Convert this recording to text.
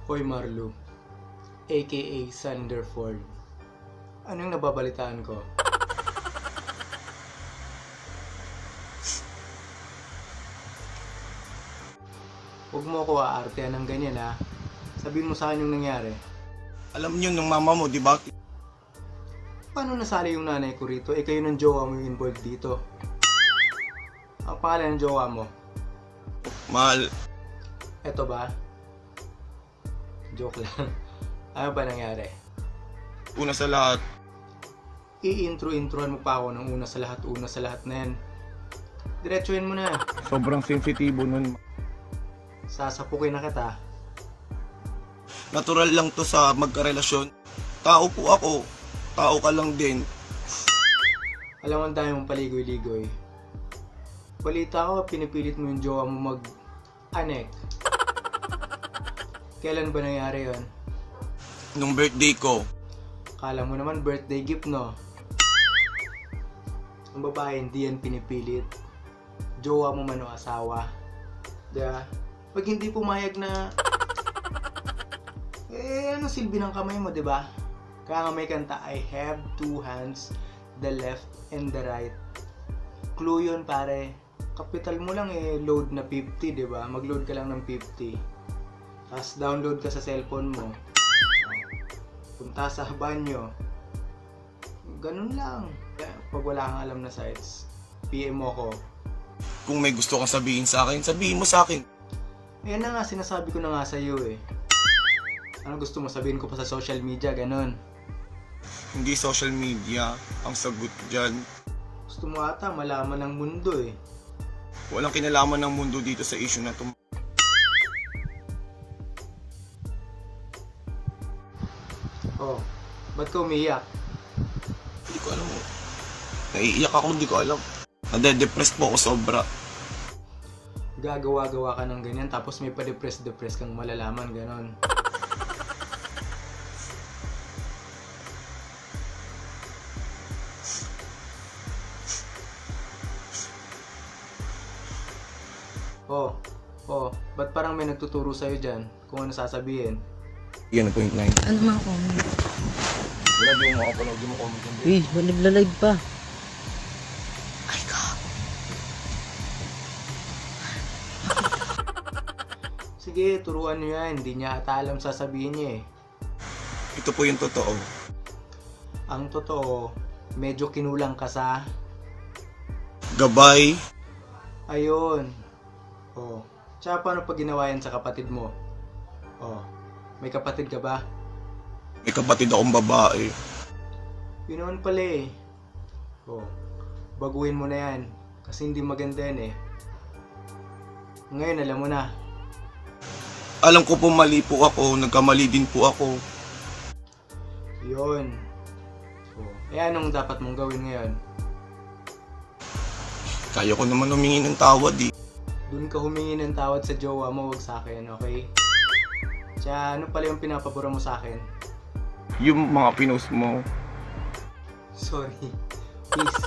Hoy Marlo, aka Sanderford. Anong nababalitaan ko? Huwag mo ako aartehan ng ganyan ha. Sabihin mo sa akin yung nangyari. Alam niyo ng mama mo, di ba? Paano nasali yung nanay ko rito? Eh kayo ng jowa mo yung involved dito. Ang pangalan ng jowa mo? Mahal, Eto ba? Joke lang. Ano ba nangyari? una sa lahat, I-intro-introhan mo pa ako ng una sa lahat na yan. Diretsuhin mo na. sobrang sensitibo nun. Sasapukin na kita. Natural lang to sa magkarelasyon. Tao po ako, tao ka lang din. Alam mo, ang dami mong paligoy-ligoy. Balita ko, pinipilit mo yung jowa mo mag-anek. Kailan ba nangyari yon? Nung birthday ko, Kala mo naman birthday gift, no? Ang babae, hindi yan pinipilit. Jowa mo man o asawa. Diba? Pag hindi pumayag na... anong silbi ng kamay mo, diba? Kaya nga may kanta, I have two hands, the left and the right. Clue yun, pare. Kapital mo lang load na 50, diba? Mag-load ka lang ng 50. Tapos download ka sa cellphone mo. Punta sa banyo. Ganun lang. Pag wala kang alam na sites, PM mo ko. kung may gusto kang sabihin sa akin, sabihin mo sa akin. Ayan na nga, sinasabi ko na nga sa'yo eh. Ano gusto mo sabihin ko pa sa social media, ganun? Hindi social media ang sagot dyan. Gusto mo ata malaman ng mundo eh. Walang kinalaman ng mundo dito sa issue na to. Oh, ba't ka umiyak? Hindi ko alam. Naiiyak ako, hindi ko alam. Nade-depressed po ako sobra. Gagawa-gawa ka ng ganyan tapos may pa-depress kang malalaman, ganon. Oh, ba't parang may nagtuturo sa'yo dyan kung ano sasabihin? Yan ang point 9. Ano mga comment? Wala di mo makapanood, di mo comment. Uy, nagla-live pa. Ay ka. Sige, turuan nyo yan. Hindi niya ata alam sasabihin niya eh. Ito po yung totoo. Ang totoo, medyo kinulang ka sa... Gabay. Ayun. Oh. Tsaka paano pag ginawa yan sa kapatid mo? Oh. May kapatid ka ba? May kapatid akong babae. Yun naman pala eh. Oh. Baguhin mo na yan. Kasi hindi maganda yan eh. Ngayon alam mo na. Alam ko po mali po ako, nagkamali din po ako. Yun. Oh. Eh anong dapat mong gawin ngayon? Kaya ko naman humingi ng tawad eh. Doon ka humingi ng tawad sa jowa mo, wag sa akin, okay? Tsaka ano pala yung pinapabura mo sa akin? Yung mga pinost mo. Sorry. Peace.